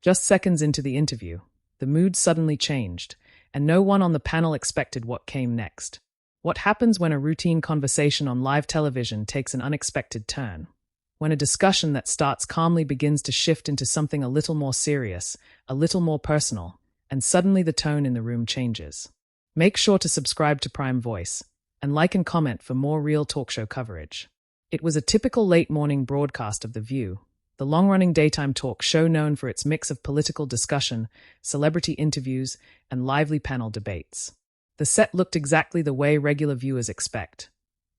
Just seconds into the interview, the mood suddenly changed, and no one on the panel expected what came next. What happens when a routine conversation on live television takes an unexpected turn? When a discussion that starts calmly begins to shift into something a little more serious, a little more personal, and suddenly the tone in the room changes. Make sure to subscribe to Prime Voice, and like and comment for more real talk show coverage. It was a typical late-morning broadcast of The View, the long-running daytime talk show known for its mix of political discussion, celebrity interviews, and lively panel debates. The set looked exactly the way regular viewers expect.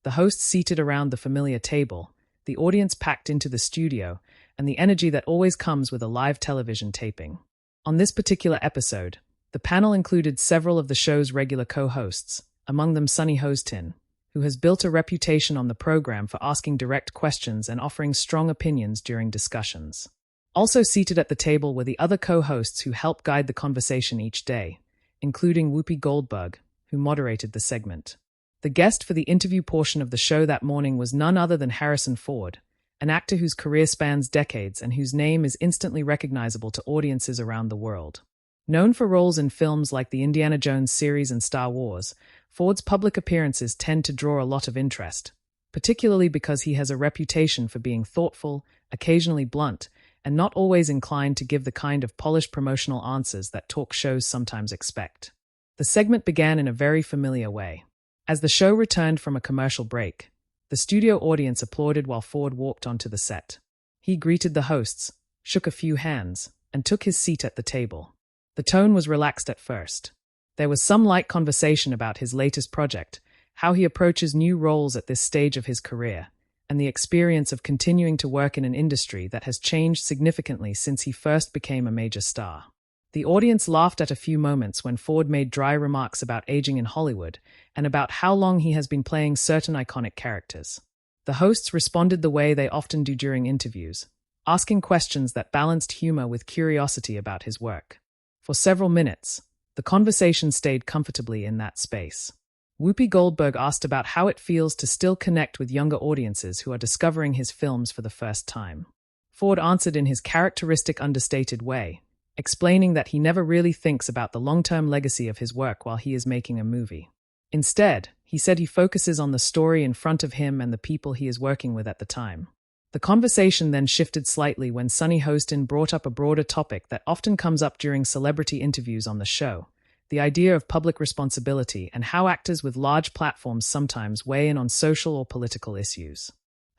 The hosts seated around the familiar table, the audience packed into the studio, and the energy that always comes with a live television taping. On this particular episode, the panel included several of the show's regular co-hosts, among them Sunny Hostin, who has built a reputation on the program for asking direct questions and offering strong opinions during discussions. Also seated at the table were the other co-hosts who help guide the conversation each day, including Whoopi Goldberg, who moderated the segment. The guest for the interview portion of the show that morning was none other than Harrison Ford, an actor whose career spans decades and whose name is instantly recognizable to audiences around the world. Known for roles in films like the Indiana Jones series and Star Wars, Ford's public appearances tend to draw a lot of interest, particularly because he has a reputation for being thoughtful, occasionally blunt, and not always inclined to give the kind of polished promotional answers that talk shows sometimes expect. The segment began in a very familiar way. As the show returned from a commercial break, the studio audience applauded while Ford walked onto the set. He greeted the hosts, shook a few hands, and took his seat at the table. The tone was relaxed at first. There was some light conversation about his latest project, how he approaches new roles at this stage of his career, and the experience of continuing to work in an industry that has changed significantly since he first became a major star. The audience laughed at a few moments when Ford made dry remarks about aging in Hollywood and about how long he has been playing certain iconic characters. The hosts responded the way they often do during interviews, asking questions that balanced humor with curiosity about his work. For several minutes, the conversation stayed comfortably in that space. Whoopi Goldberg asked about how it feels to still connect with younger audiences who are discovering his films for the first time. Ford answered in his characteristic understated way, explaining that he never really thinks about the long-term legacy of his work while he is making a movie. Instead, he said he focuses on the story in front of him and the people he is working with at the time. The conversation then shifted slightly when Sunny Hostin brought up a broader topic that often comes up during celebrity interviews on the show, the idea of public responsibility and how actors with large platforms sometimes weigh in on social or political issues.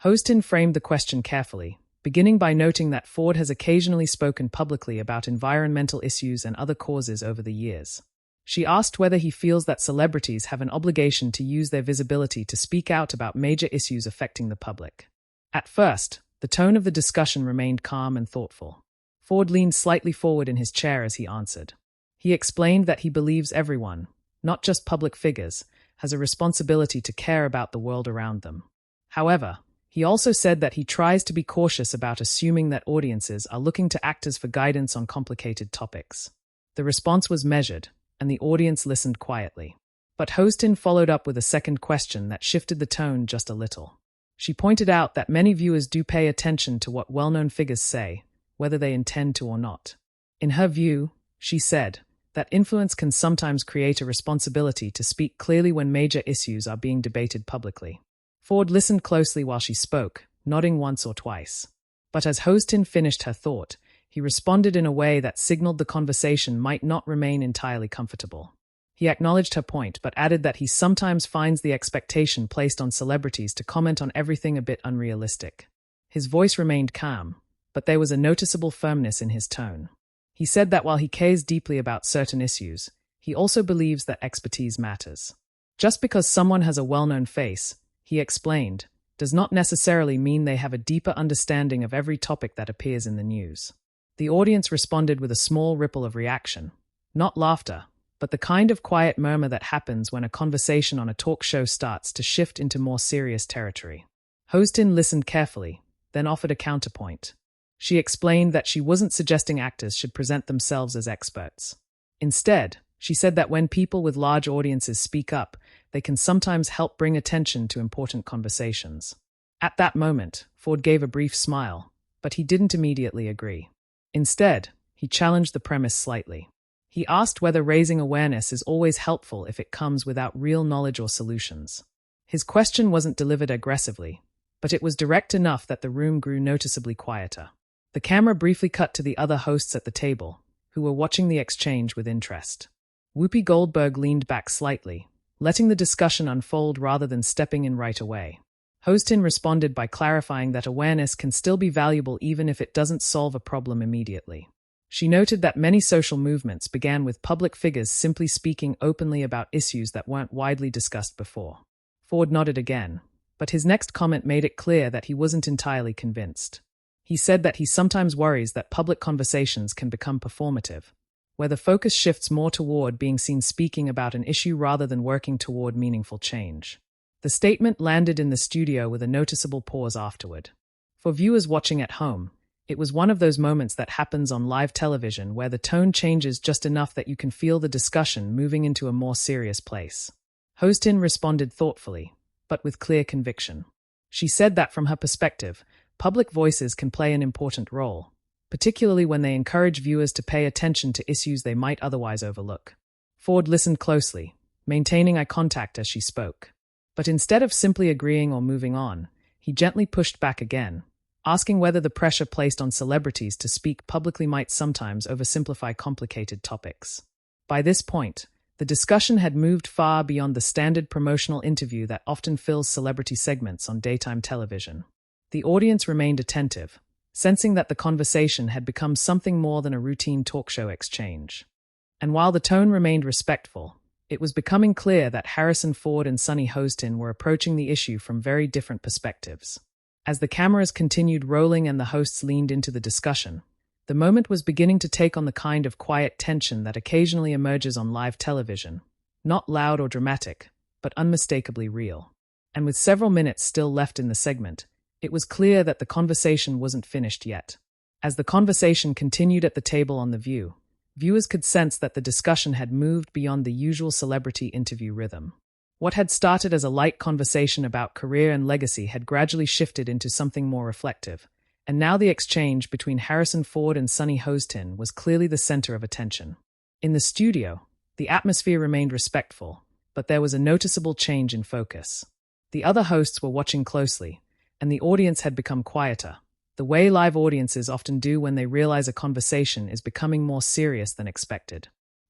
Hostin framed the question carefully, beginning by noting that Ford has occasionally spoken publicly about environmental issues and other causes over the years. She asked whether he feels that celebrities have an obligation to use their visibility to speak out about major issues affecting the public. At first, the tone of the discussion remained calm and thoughtful. Ford leaned slightly forward in his chair as he answered. He explained that he believes everyone, not just public figures, has a responsibility to care about the world around them. However, he also said that he tries to be cautious about assuming that audiences are looking to actors for guidance on complicated topics. The response was measured, and the audience listened quietly. But Hostin followed up with a second question that shifted the tone just a little. She pointed out that many viewers do pay attention to what well-known figures say, whether they intend to or not. In her view, she said, that influence can sometimes create a responsibility to speak clearly when major issues are being debated publicly. Ford listened closely while she spoke, nodding once or twice. But as Hostin finished her thought, he responded in a way that signaled the conversation might not remain entirely comfortable. He acknowledged her point, but added that he sometimes finds the expectation placed on celebrities to comment on everything a bit unrealistic. His voice remained calm, but there was a noticeable firmness in his tone. He said that while he cares deeply about certain issues, he also believes that expertise matters. Just because someone has a well-known face, he explained, does not necessarily mean they have a deeper understanding of every topic that appears in the news. The audience responded with a small ripple of reaction, not laughter, but the kind of quiet murmur that happens when a conversation on a talk show starts to shift into more serious territory. Hostin listened carefully, then offered a counterpoint. She explained that she wasn't suggesting actors should present themselves as experts. Instead, she said that when people with large audiences speak up, they can sometimes help bring attention to important conversations. At that moment, Ford gave a brief smile, but he didn't immediately agree. Instead, He challenged the premise slightly. He asked whether raising awareness is always helpful if it comes without real knowledge or solutions. His question wasn't delivered aggressively, but it was direct enough that the room grew noticeably quieter. The camera briefly cut to the other hosts at the table, who were watching the exchange with interest. Whoopi Goldberg leaned back slightly, letting the discussion unfold rather than stepping in right away. Hostin responded by clarifying that awareness can still be valuable even if it doesn't solve a problem immediately. She noted that many social movements began with public figures simply speaking openly about issues that weren't widely discussed before. Ford nodded again, but his next comment made it clear that he wasn't entirely convinced. He said that he sometimes worries that public conversations can become performative, where the focus shifts more toward being seen speaking about an issue rather than working toward meaningful change. The statement landed in the studio with a noticeable pause afterward. For viewers watching at home, it was one of those moments that happens on live television where the tone changes just enough that you can feel the discussion moving into a more serious place. Hostin responded thoughtfully, but with clear conviction. She said that from her perspective, public voices can play an important role, particularly when they encourage viewers to pay attention to issues they might otherwise overlook. Ford listened closely, maintaining eye contact as she spoke. But instead of simply agreeing or moving on, he gently pushed back again, asking whether the pressure placed on celebrities to speak publicly might sometimes oversimplify complicated topics. By this point, the discussion had moved far beyond the standard promotional interview that often fills celebrity segments on daytime television. The audience remained attentive, sensing that the conversation had become something more than a routine talk show exchange. And while the tone remained respectful, it was becoming clear that Harrison Ford and Sunny Hostin were approaching the issue from very different perspectives. As the cameras continued rolling and the hosts leaned into the discussion, the moment was beginning to take on the kind of quiet tension that occasionally emerges on live television, not loud or dramatic, but unmistakably real. And with several minutes still left in the segment, it was clear that the conversation wasn't finished yet. As the conversation continued at the table on The View, viewers could sense that the discussion had moved beyond the usual celebrity interview rhythm. What had started as a light conversation about career and legacy had gradually shifted into something more reflective, and now the exchange between Harrison Ford and Sunny Hostin was clearly the center of attention. In the studio, the atmosphere remained respectful, but there was a noticeable change in focus. The other hosts were watching closely, and the audience had become quieter, the way live audiences often do when they realize a conversation is becoming more serious than expected.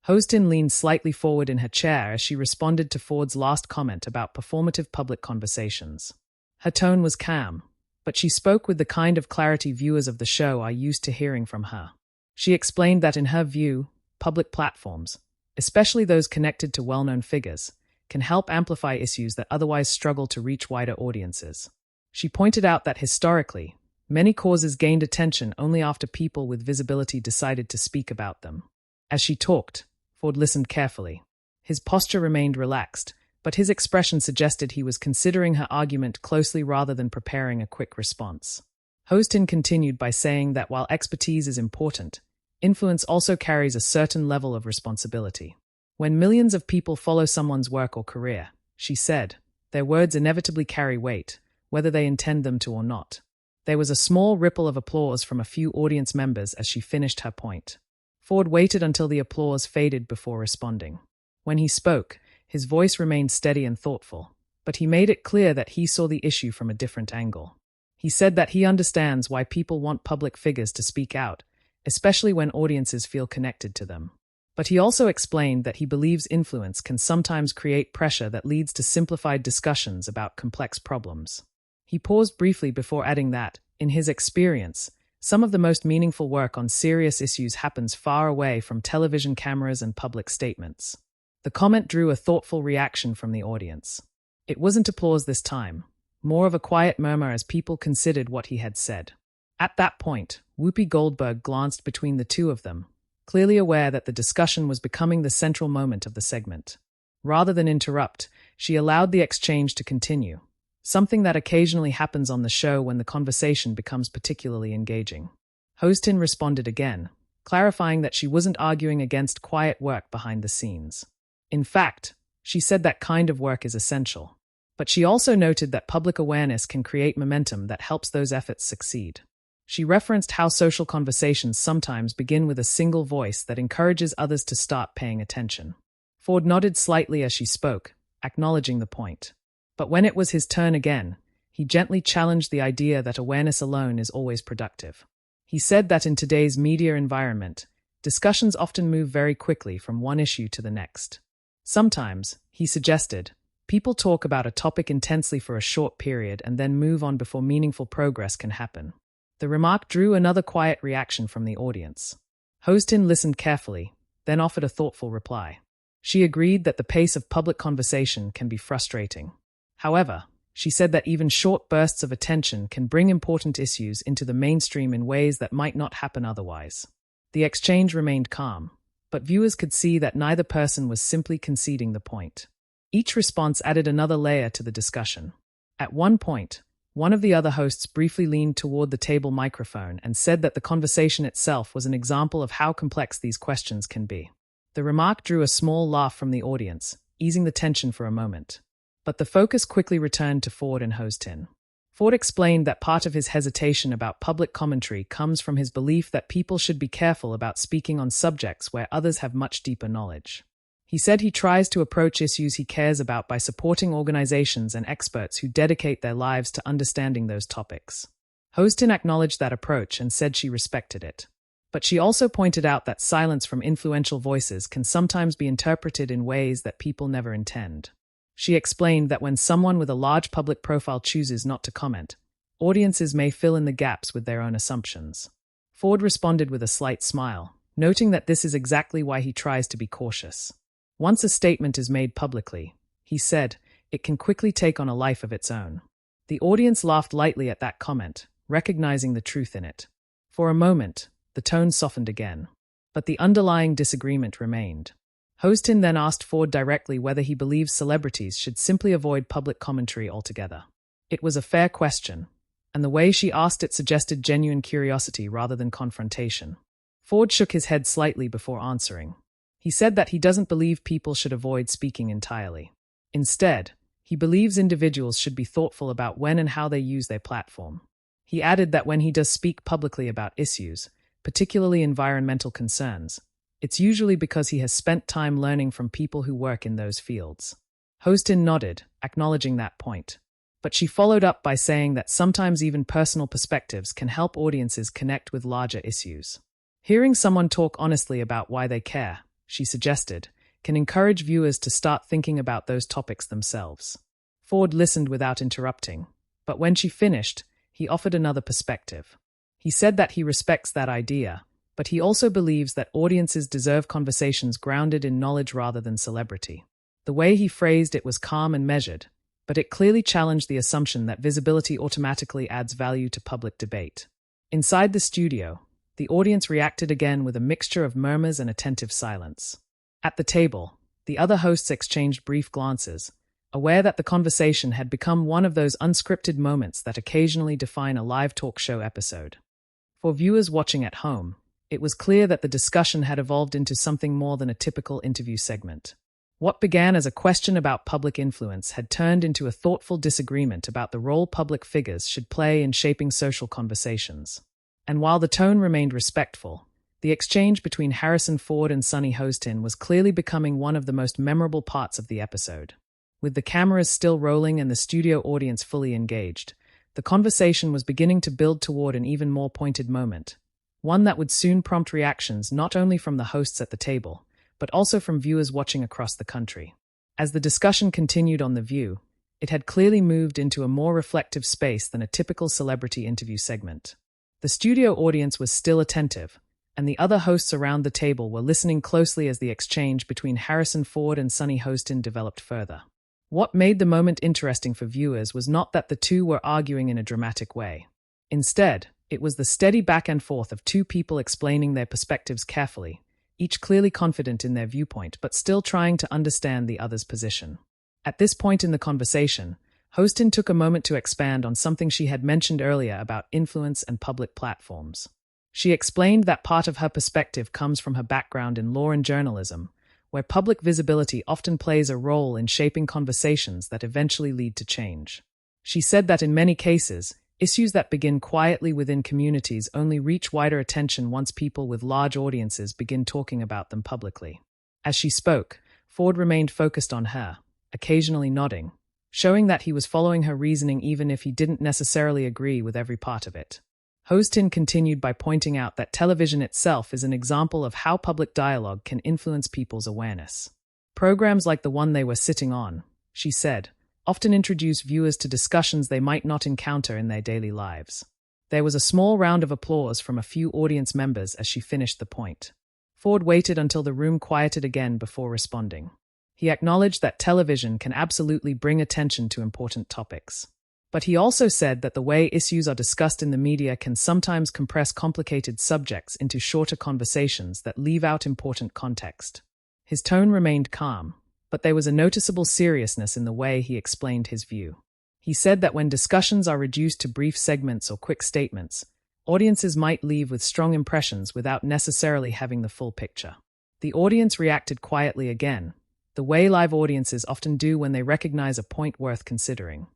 Hostin leaned slightly forward in her chair as she responded to Ford's last comment about performative public conversations. Her tone was calm, but she spoke with the kind of clarity viewers of the show are used to hearing from her. She explained that in her view, public platforms, especially those connected to well-known figures, can help amplify issues that otherwise struggle to reach wider audiences. She pointed out that historically, many causes gained attention only after people with visibility decided to speak about them. As she talked, Ford listened carefully. His posture remained relaxed, but his expression suggested he was considering her argument closely rather than preparing a quick response. Hostin continued by saying that while expertise is important, influence also carries a certain level of responsibility. When millions of people follow someone's work or career, she said, their words inevitably carry weight, whether they intend them to or not. There was a small ripple of applause from a few audience members as she finished her point. Ford waited until the applause faded before responding. When he spoke, his voice remained steady and thoughtful, but he made it clear that he saw the issue from a different angle. He said that he understands why people want public figures to speak out, especially when audiences feel connected to them. But he also explained that he believes influence can sometimes create pressure that leads to simplified discussions about complex problems. He paused briefly before adding that, in his experience, some of the most meaningful work on serious issues happens far away from television cameras and public statements. The comment drew a thoughtful reaction from the audience. It wasn't applause this time, more of a quiet murmur as people considered what he had said. At that point, Whoopi Goldberg glanced between the two of them, clearly aware that the discussion was becoming the central moment of the segment. Rather than interrupt, she allowed the exchange to continue, something that occasionally happens on the show when the conversation becomes particularly engaging. Hostin responded again, clarifying that she wasn't arguing against quiet work behind the scenes. In fact, she said that kind of work is essential. But she also noted that public awareness can create momentum that helps those efforts succeed. She referenced how social conversations sometimes begin with a single voice that encourages others to start paying attention. Ford nodded slightly as she spoke, acknowledging the point. But when it was his turn again, he gently challenged the idea that awareness alone is always productive. He said that in today's media environment, discussions often move very quickly from one issue to the next. Sometimes, he suggested, people talk about a topic intensely for a short period and then move on before meaningful progress can happen. The remark drew another quiet reaction from the audience. Hostin listened carefully, then offered a thoughtful reply. She agreed that the pace of public conversation can be frustrating. However, she said that even short bursts of attention can bring important issues into the mainstream in ways that might not happen otherwise. The exchange remained calm, but viewers could see that neither person was simply conceding the point. Each response added another layer to the discussion. At one point, one of the other hosts briefly leaned toward the table microphone and said that the conversation itself was an example of how complex these questions can be. The remark drew a small laugh from the audience, easing the tension for a moment. But the focus quickly returned to Ford and Hostin. Ford explained that part of his hesitation about public commentary comes from his belief that people should be careful about speaking on subjects where others have much deeper knowledge. He said he tries to approach issues he cares about by supporting organizations and experts who dedicate their lives to understanding those topics. Hostin acknowledged that approach and said she respected it. But she also pointed out that silence from influential voices can sometimes be interpreted in ways that people never intend. She explained that when someone with a large public profile chooses not to comment, audiences may fill in the gaps with their own assumptions. Ford responded with a slight smile, noting that this is exactly why he tries to be cautious. Once a statement is made publicly, he said, it can quickly take on a life of its own. The audience laughed lightly at that comment, recognizing the truth in it. For a moment, the tone softened again. But the underlying disagreement remained. Hostin then asked Ford directly whether he believes celebrities should simply avoid public commentary altogether. It was a fair question, and the way she asked it suggested genuine curiosity rather than confrontation. Ford shook his head slightly before answering. He said that he doesn't believe people should avoid speaking entirely. Instead, he believes individuals should be thoughtful about when and how they use their platform. He added that when he does speak publicly about issues, particularly environmental concerns, it's usually because he has spent time learning from people who work in those fields. Hostin nodded, acknowledging that point. But she followed up by saying that sometimes even personal perspectives can help audiences connect with larger issues. Hearing someone talk honestly about why they care, she suggested, can encourage viewers to start thinking about those topics themselves. Ford listened without interrupting, but when she finished, he offered another perspective. He said that he respects that idea, but he also believes that audiences deserve conversations grounded in knowledge rather than celebrity. The way he phrased it was calm and measured, but it clearly challenged the assumption that visibility automatically adds value to public debate. Inside the studio, the audience reacted again with a mixture of murmurs and attentive silence. At the table, the other hosts exchanged brief glances, aware that the conversation had become one of those unscripted moments that occasionally define a live talk show episode. For viewers watching at home, it was clear that the discussion had evolved into something more than a typical interview segment. What began as a question about public influence had turned into a thoughtful disagreement about the role public figures should play in shaping social conversations. And while the tone remained respectful, the exchange between Harrison Ford and Sunny Hostin was clearly becoming one of the most memorable parts of the episode. With the cameras still rolling and the studio audience fully engaged, the conversation was beginning to build toward an even more pointed moment, one that would soon prompt reactions not only from the hosts at the table, but also from viewers watching across the country. As the discussion continued on The View, it had clearly moved into a more reflective space than a typical celebrity interview segment. The studio audience was still attentive, and the other hosts around the table were listening closely as the exchange between Harrison Ford and Sunny Hostin developed further. What made the moment interesting for viewers was not that the two were arguing in a dramatic way. Instead, it was the steady back and forth of two people explaining their perspectives carefully, each clearly confident in their viewpoint but still trying to understand the other's position. At this point in the conversation, Hostin took a moment to expand on something she had mentioned earlier about influence and public platforms. She explained that part of her perspective comes from her background in law and journalism, where public visibility often plays a role in shaping conversations that eventually lead to change. She said that in many cases, Issues that begin quietly within communities only reach wider attention once people with large audiences begin talking about them publicly. As she spoke, Ford remained focused on her, occasionally nodding, showing that he was following her reasoning even if he didn't necessarily agree with every part of it. Hostin continued by pointing out that television itself is an example of how public dialogue can influence people's awareness. Programs like the one they were sitting on, she said, often introduce viewers to discussions they might not encounter in their daily lives. There was a small round of applause from a few audience members as she finished the point. Ford waited until the room quieted again before responding. He acknowledged that television can absolutely bring attention to important topics. But he also said that the way issues are discussed in the media can sometimes compress complicated subjects into shorter conversations that leave out important context. His tone remained calm, but there was a noticeable seriousness in the way he explained his view. He said that when discussions are reduced to brief segments or quick statements, audiences might leave with strong impressions without necessarily having the full picture. The audience reacted quietly again, the way live audiences often do when they recognize a point worth considering.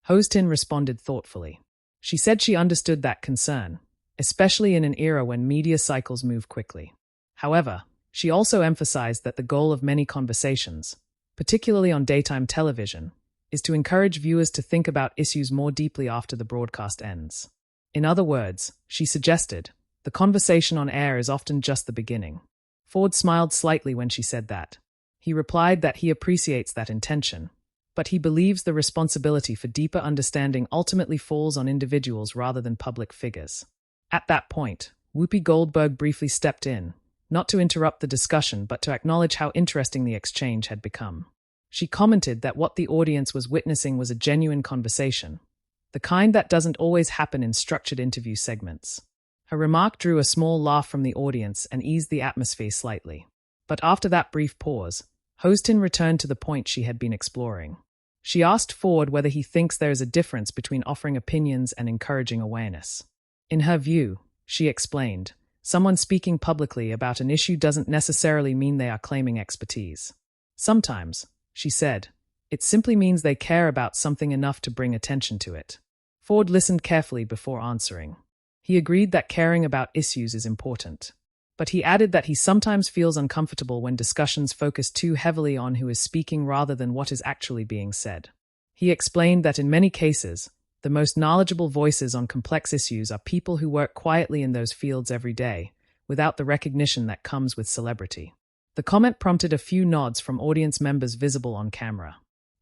Hostin responded thoughtfully. She said she understood that concern, especially in an era when media cycles move quickly. However, she also emphasized that the goal of many conversations, particularly on daytime television, is to encourage viewers to think about issues more deeply after the broadcast ends. In other words, she suggested, the conversation on air is often just the beginning. Ford smiled slightly when she said that. He replied that he appreciates that intention, but he believes the responsibility for deeper understanding ultimately falls on individuals rather than public figures. At that point, Whoopi Goldberg briefly stepped in, not to interrupt the discussion but to acknowledge how interesting the exchange had become. She commented that what the audience was witnessing was a genuine conversation, the kind that doesn't always happen in structured interview segments. Her remark drew a small laugh from the audience and eased the atmosphere slightly. But after that brief pause, Hostin returned to the point she had been exploring. She asked Ford whether he thinks there is a difference between offering opinions and encouraging awareness. In her view, she explained, someone speaking publicly about an issue doesn't necessarily mean they are claiming expertise. Sometimes, she said, it simply means they care about something enough to bring attention to it. Ford listened carefully before answering. He agreed that caring about issues is important. But he added that he sometimes feels uncomfortable when discussions focus too heavily on who is speaking rather than what is actually being said. He explained that in many cases, the most knowledgeable voices on complex issues are people who work quietly in those fields every day, without the recognition that comes with celebrity. The comment prompted a few nods from audience members visible on camera.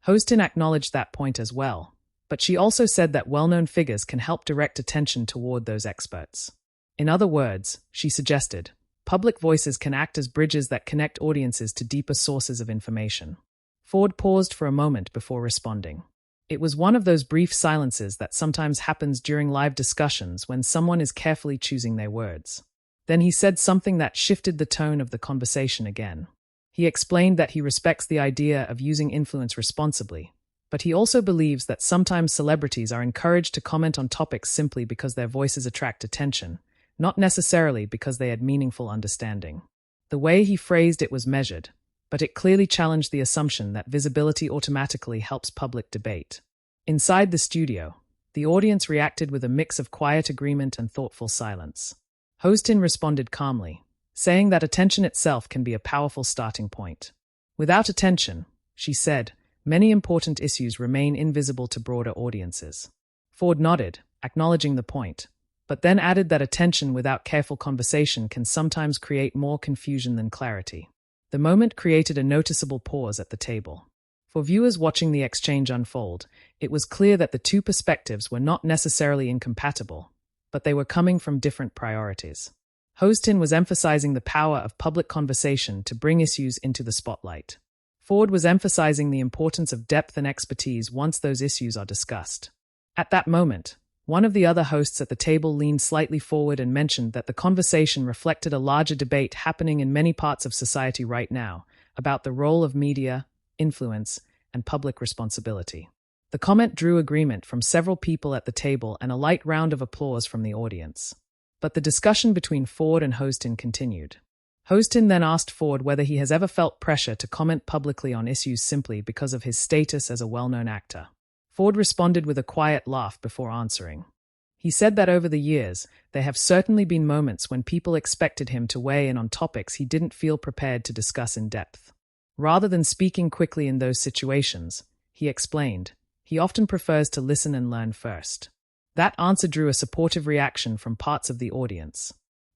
Hostin acknowledged that point as well, but she also said that well-known figures can help direct attention toward those experts. In other words, she suggested, public voices can act as bridges that connect audiences to deeper sources of information. Ford paused for a moment before responding. It was one of those brief silences that sometimes happens during live discussions when someone is carefully choosing their words. Then he said something that shifted the tone of the conversation again. He explained that he respects the idea of using influence responsibly, but he also believes that sometimes celebrities are encouraged to comment on topics simply because their voices attract attention, not necessarily because they had meaningful understanding. The way he phrased it was measured, but it clearly challenged the assumption that visibility automatically helps public debate. Inside the studio, the audience reacted with a mix of quiet agreement and thoughtful silence. Hostin responded calmly, saying that attention itself can be a powerful starting point. Without attention, she said, many important issues remain invisible to broader audiences. Ford nodded, acknowledging the point, but then added that attention without careful conversation can sometimes create more confusion than clarity. The moment created a noticeable pause at the table. For viewers watching the exchange unfold, it was clear that the two perspectives were not necessarily incompatible, but they were coming from different priorities. Hostin was emphasizing the power of public conversation to bring issues into the spotlight. Ford was emphasizing the importance of depth and expertise once those issues are discussed. At that moment, one of the other hosts at the table leaned slightly forward and mentioned that the conversation reflected a larger debate happening in many parts of society right now about the role of media, influence, and public responsibility. The comment drew agreement from several people at the table and a light round of applause from the audience. But the discussion between Ford and Hostin continued. Hostin then asked Ford whether he has ever felt pressure to comment publicly on issues simply because of his status as a well-known actor. Ford responded with a quiet laugh before answering. He said that over the years, there have certainly been moments when people expected him to weigh in on topics he didn't feel prepared to discuss in depth. Rather than speaking quickly in those situations, he explained, he often prefers to listen and learn first. That answer drew a supportive reaction from parts of the audience.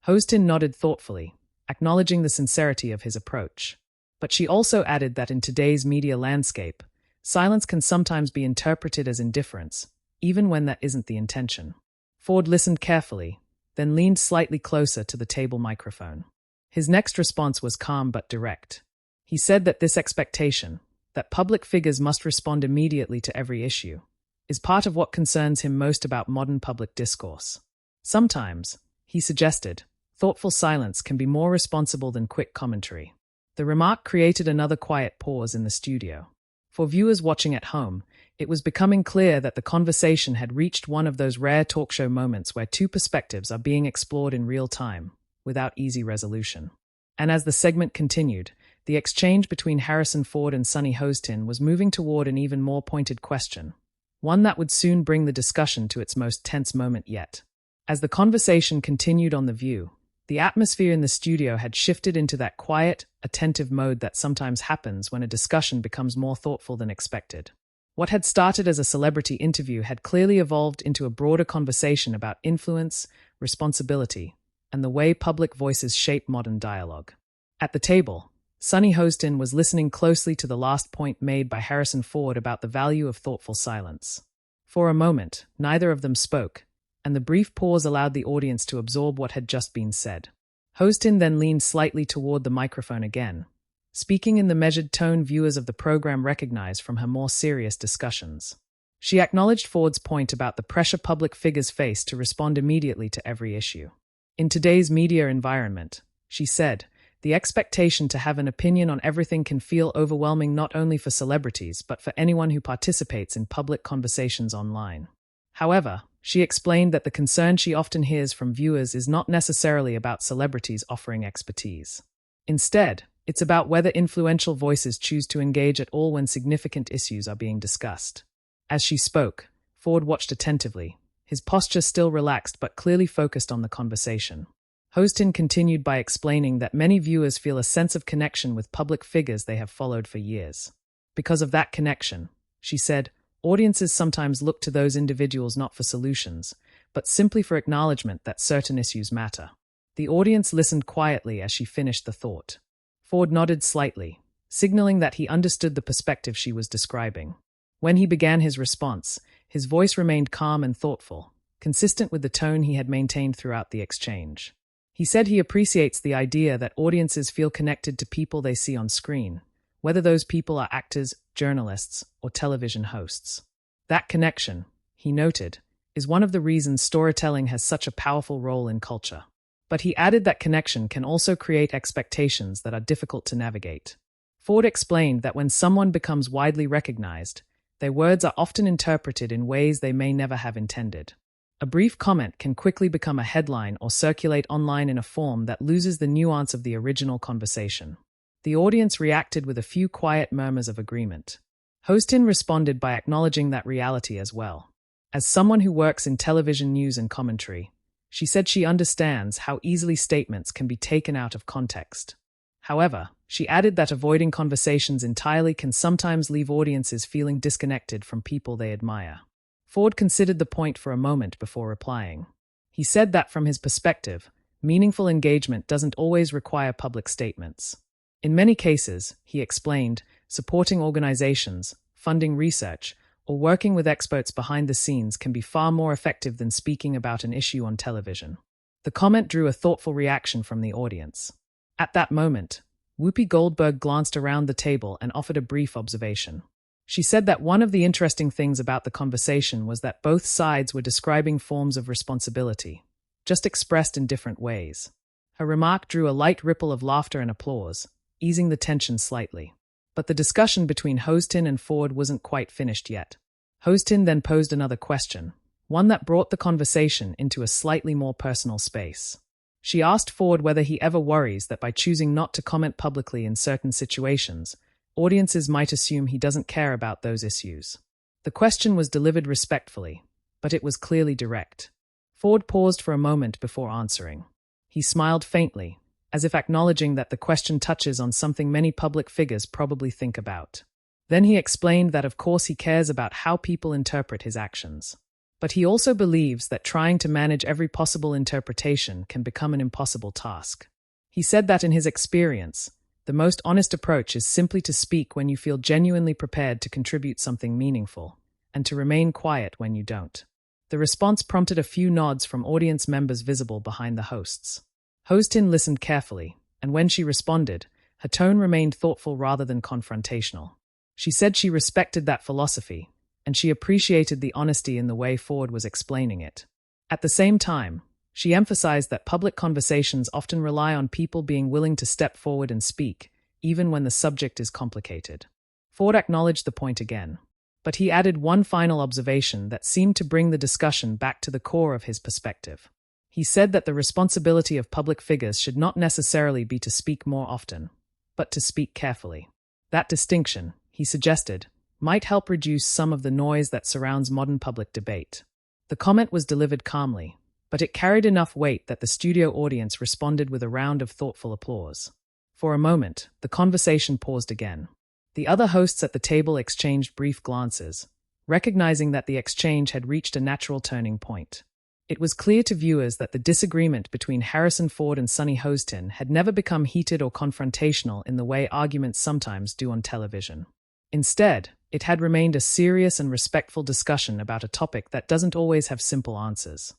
Hostin nodded thoughtfully, acknowledging the sincerity of his approach. But she also added that in today's media landscape, silence can sometimes be interpreted as indifference, even when that isn't the intention. Ford listened carefully, then leaned slightly closer to the table microphone. His next response was calm but direct. He said that this expectation, that public figures must respond immediately to every issue, is part of what concerns him most about modern public discourse. Sometimes, he suggested, thoughtful silence can be more responsible than quick commentary. The remark created another quiet pause in the studio. For viewers watching at home, it was becoming clear that the conversation had reached one of those rare talk show moments where two perspectives are being explored in real time, without easy resolution. And as the segment continued, the exchange between Harrison Ford and Sunny Hostin was moving toward an even more pointed question, one that would soon bring the discussion to its most tense moment yet. As the conversation continued on The View, the atmosphere in the studio had shifted into that quiet, attentive mode that sometimes happens when a discussion becomes more thoughtful than expected. What had started as a celebrity interview had clearly evolved into a broader conversation about influence, responsibility, and the way public voices shape modern dialogue. At the table, Sunny Hostin was listening closely to the last point made by Harrison Ford about the value of thoughtful silence. For a moment, neither of them spoke, and the brief pause allowed the audience to absorb what had just been said. Hostin then leaned slightly toward the microphone again, speaking in the measured tone viewers of the program recognized from her more serious discussions. She acknowledged Ford's point about the pressure public figures face to respond immediately to every issue. In today's media environment, she said, the expectation to have an opinion on everything can feel overwhelming not only for celebrities but for anyone who participates in public conversations online. However, she explained that the concern she often hears from viewers is not necessarily about celebrities offering expertise. Instead, it's about whether influential voices choose to engage at all when significant issues are being discussed. As she spoke, Ford watched attentively, his posture still relaxed but clearly focused on the conversation. Hostin continued by explaining that many viewers feel a sense of connection with public figures they have followed for years. Because of that connection, she said, audiences sometimes look to those individuals not for solutions, but simply for acknowledgement that certain issues matter. The audience listened quietly as she finished the thought. Ford nodded slightly, signaling that he understood the perspective she was describing. When he began his response, his voice remained calm and thoughtful, consistent with the tone he had maintained throughout the exchange. He said he appreciates the idea that audiences feel connected to people they see on screen, whether those people are actors, journalists, or television hosts. That connection, he noted, is one of the reasons storytelling has such a powerful role in culture. But he added that connection can also create expectations that are difficult to navigate. Ford explained that when someone becomes widely recognized, their words are often interpreted in ways they may never have intended. A brief comment can quickly become a headline or circulate online in a form that loses the nuance of the original conversation. The audience reacted with a few quiet murmurs of agreement. Hostin responded by acknowledging that reality as well. As someone who works in television news and commentary, she said she understands how easily statements can be taken out of context. However, she added that avoiding conversations entirely can sometimes leave audiences feeling disconnected from people they admire. Ford considered the point for a moment before replying. He said that from his perspective, meaningful engagement doesn't always require public statements. In many cases, he explained, supporting organizations, funding research, or working with experts behind the scenes can be far more effective than speaking about an issue on television. The comment drew a thoughtful reaction from the audience. At that moment, Whoopi Goldberg glanced around the table and offered a brief observation. She said that one of the interesting things about the conversation was that both sides were describing forms of responsibility, just expressed in different ways. Her remark drew a light ripple of laughter and applause, easing the tension slightly. But the discussion between Hostin and Ford wasn't quite finished yet. Hostin then posed another question, one that brought the conversation into a slightly more personal space. She asked Ford whether he ever worries that by choosing not to comment publicly in certain situations, audiences might assume he doesn't care about those issues. The question was delivered respectfully, but it was clearly direct. Ford paused for a moment before answering. He smiled faintly, as if acknowledging that the question touches on something many public figures probably think about. Then he explained that of course he cares about how people interpret his actions. But he also believes that trying to manage every possible interpretation can become an impossible task. He said that in his experience, the most honest approach is simply to speak when you feel genuinely prepared to contribute something meaningful, and to remain quiet when you don't. The response prompted a few nods from audience members visible behind the hosts. Hostin listened carefully, and when she responded, her tone remained thoughtful rather than confrontational. She said she respected that philosophy, and she appreciated the honesty in the way Ford was explaining it. At the same time, she emphasized that public conversations often rely on people being willing to step forward and speak, even when the subject is complicated. Ford acknowledged the point again, but he added one final observation that seemed to bring the discussion back to the core of his perspective. He said that the responsibility of public figures should not necessarily be to speak more often, but to speak carefully. That distinction, he suggested, might help reduce some of the noise that surrounds modern public debate. The comment was delivered calmly, but it carried enough weight that the studio audience responded with a round of thoughtful applause. For a moment, the conversation paused again. The other hosts at the table exchanged brief glances, recognizing that the exchange had reached a natural turning point. It was clear to viewers that the disagreement between Harrison Ford and Sunny Hostin had never become heated or confrontational in the way arguments sometimes do on television. Instead, it had remained a serious and respectful discussion about a topic that doesn't always have simple answers.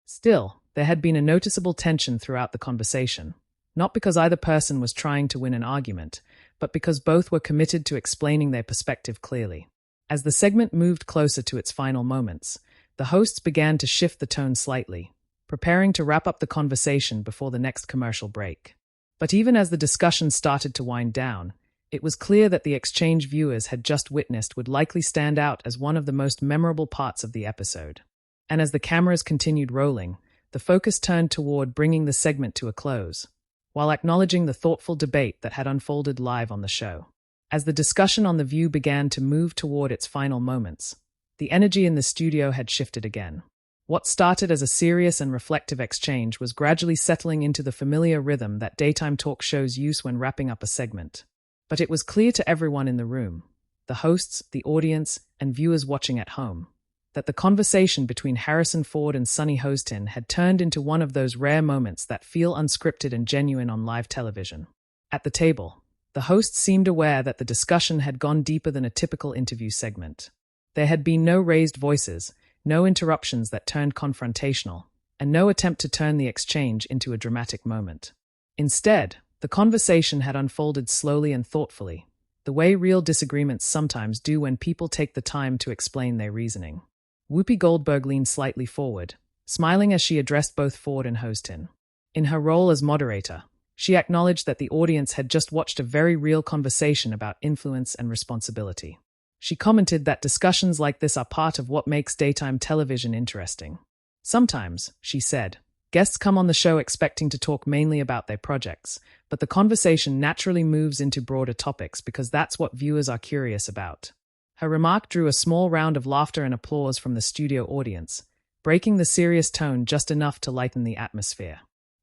Still, there had been a noticeable tension throughout the conversation, not because either person was trying to win an argument, but because both were committed to explaining their perspective clearly. As the segment moved closer to its final moments, the hosts began to shift the tone slightly, preparing to wrap up the conversation before the next commercial break. But even as the discussion started to wind down, it was clear that the exchange viewers had just witnessed would likely stand out as one of the most memorable parts of the episode. And as the cameras continued rolling, the focus turned toward bringing the segment to a close, while acknowledging the thoughtful debate that had unfolded live on the show. As the discussion on The View began to move toward its final moments, the energy in the studio had shifted again. What started as a serious and reflective exchange was gradually settling into the familiar rhythm that daytime talk shows use when wrapping up a segment. But it was clear to everyone in the room, the hosts, the audience, and viewers watching at home, that the conversation between Harrison Ford and Sunny Hostin had turned into one of those rare moments that feel unscripted and genuine on live television. At the table, the hosts seemed aware that the discussion had gone deeper than a typical interview segment. There had been no raised voices, no interruptions that turned confrontational, and no attempt to turn the exchange into a dramatic moment. Instead, the conversation had unfolded slowly and thoughtfully, the way real disagreements sometimes do when people take the time to explain their reasoning. Whoopi Goldberg leaned slightly forward, smiling as she addressed both Ford and Hostin. In her role as moderator, she acknowledged that the audience had just watched a very real conversation about influence and responsibility. She commented that discussions like this are part of what makes daytime television interesting. Sometimes, she said, guests come on the show expecting to talk mainly about their projects, but the conversation naturally moves into broader topics because that's what viewers are curious about. Her remark drew a small round of laughter and applause from the studio audience, breaking the serious tone just enough to lighten the atmosphere.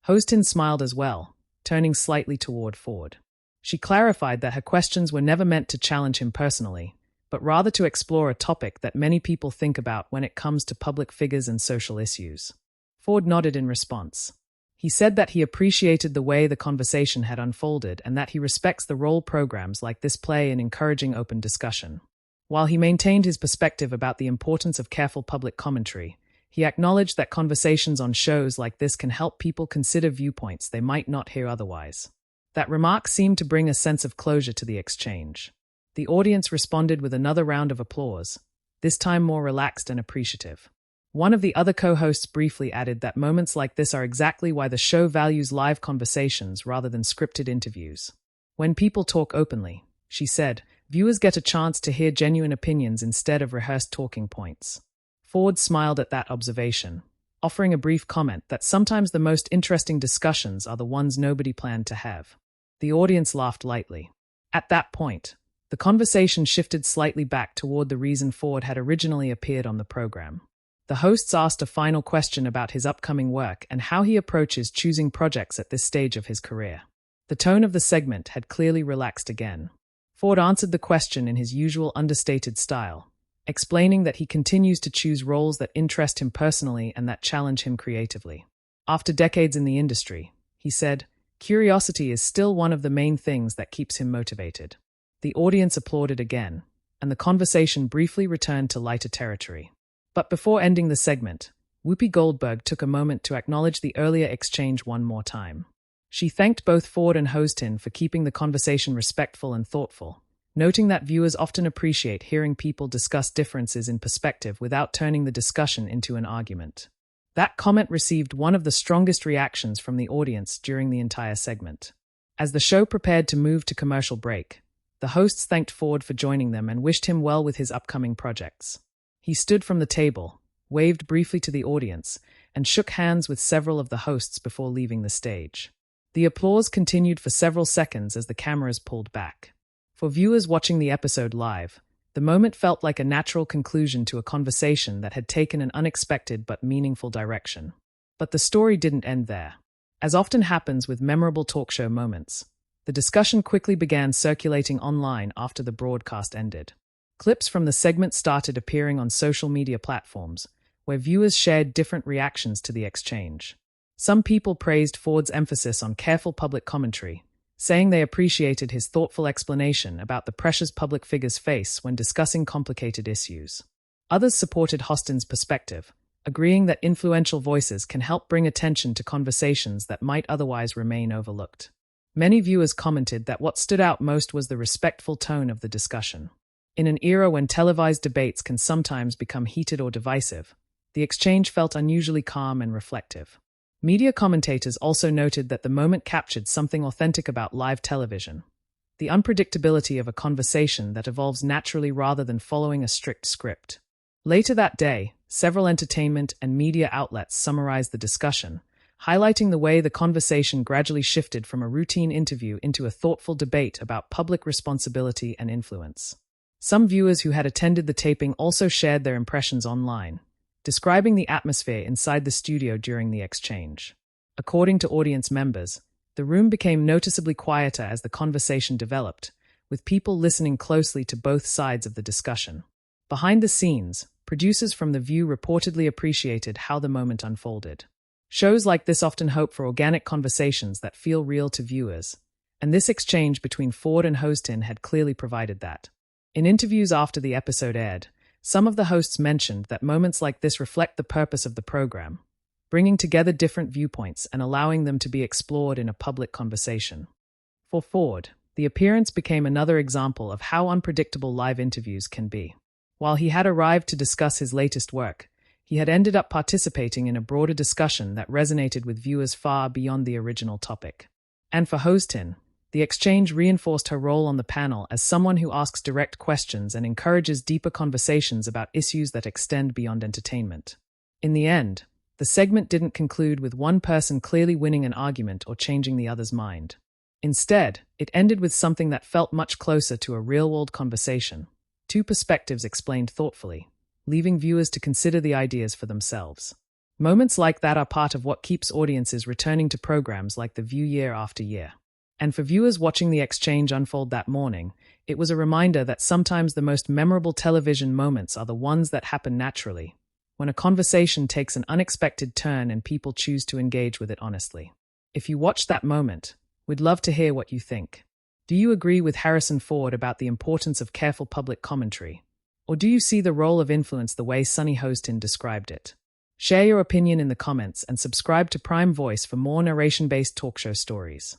Hostin smiled as well, turning slightly toward Ford. She clarified that her questions were never meant to challenge him personally, but rather to explore a topic that many people think about when it comes to public figures and social issues. Ford nodded in response. He said that he appreciated the way the conversation had unfolded and that he respects the role programs like this play in encouraging open discussion. While he maintained his perspective about the importance of careful public commentary, he acknowledged that conversations on shows like this can help people consider viewpoints they might not hear otherwise. That remark seemed to bring a sense of closure to the exchange. The audience responded with another round of applause, this time more relaxed and appreciative. One of the other co-hosts briefly added that moments like this are exactly why the show values live conversations rather than scripted interviews. When people talk openly, she said, viewers get a chance to hear genuine opinions instead of rehearsed talking points. Ford smiled at that observation, offering a brief comment that sometimes the most interesting discussions are the ones nobody planned to have. The audience laughed lightly. At that point, the conversation shifted slightly back toward the reason Ford had originally appeared on the program. The hosts asked a final question about his upcoming work and how he approaches choosing projects at this stage of his career. The tone of the segment had clearly relaxed again. Ford answered the question in his usual understated style, explaining that he continues to choose roles that interest him personally and that challenge him creatively. After decades in the industry, he said, curiosity is still one of the main things that keeps him motivated. The audience applauded again, and the conversation briefly returned to lighter territory. But before ending the segment, Whoopi Goldberg took a moment to acknowledge the earlier exchange one more time. She thanked both Ford and Hostin for keeping the conversation respectful and thoughtful, noting that viewers often appreciate hearing people discuss differences in perspective without turning the discussion into an argument. That comment received one of the strongest reactions from the audience during the entire segment. As the show prepared to move to commercial break, the hosts thanked Ford for joining them and wished him well with his upcoming projects. He stood from the table, waved briefly to the audience, and shook hands with several of the hosts before leaving the stage. The applause continued for several seconds as the cameras pulled back. For viewers watching the episode live, the moment felt like a natural conclusion to a conversation that had taken an unexpected but meaningful direction. But the story didn't end there. As often happens with memorable talk show moments, the discussion quickly began circulating online after the broadcast ended. Clips from the segment started appearing on social media platforms, where viewers shared different reactions to the exchange. Some people praised Ford's emphasis on careful public commentary, saying they appreciated his thoughtful explanation about the pressures public figures face when discussing complicated issues. Others supported Hostin's perspective, agreeing that influential voices can help bring attention to conversations that might otherwise remain overlooked. Many viewers commented that what stood out most was the respectful tone of the discussion. In an era when televised debates can sometimes become heated or divisive, the exchange felt unusually calm and reflective. Media commentators also noted that the moment captured something authentic about live television, the unpredictability of a conversation that evolves naturally rather than following a strict script. Later that day, several entertainment and media outlets summarized the discussion, highlighting the way the conversation gradually shifted from a routine interview into a thoughtful debate about public responsibility and influence. Some viewers who had attended the taping also shared their impressions online, describing the atmosphere inside the studio during the exchange. According to audience members, the room became noticeably quieter as the conversation developed, with people listening closely to both sides of the discussion. Behind the scenes, producers from The View reportedly appreciated how the moment unfolded. Shows like this often hope for organic conversations that feel real to viewers, and this exchange between Ford and Hostin had clearly provided that. In interviews after the episode aired, some of the hosts mentioned that moments like this reflect the purpose of the program, bringing together different viewpoints and allowing them to be explored in a public conversation. For Ford, the appearance became another example of how unpredictable live interviews can be. While he had arrived to discuss his latest work, he had ended up participating in a broader discussion that resonated with viewers far beyond the original topic. And for Hostin, the exchange reinforced her role on the panel as someone who asks direct questions and encourages deeper conversations about issues that extend beyond entertainment. In the end, the segment didn't conclude with one person clearly winning an argument or changing the other's mind. Instead, it ended with something that felt much closer to a real-world conversation. Two perspectives explained thoughtfully, leaving viewers to consider the ideas for themselves. Moments like that are part of what keeps audiences returning to programs like The View year after year. And for viewers watching the exchange unfold that morning, it was a reminder that sometimes the most memorable television moments are the ones that happen naturally, when a conversation takes an unexpected turn and people choose to engage with it honestly. If you watched that moment, we'd love to hear what you think. Do you agree with Harrison Ford about the importance of careful public commentary? Or do you see the role of influence the way Sunny Hostin described it? Share your opinion in the comments and subscribe to Prime Voice for more narration-based talk show stories.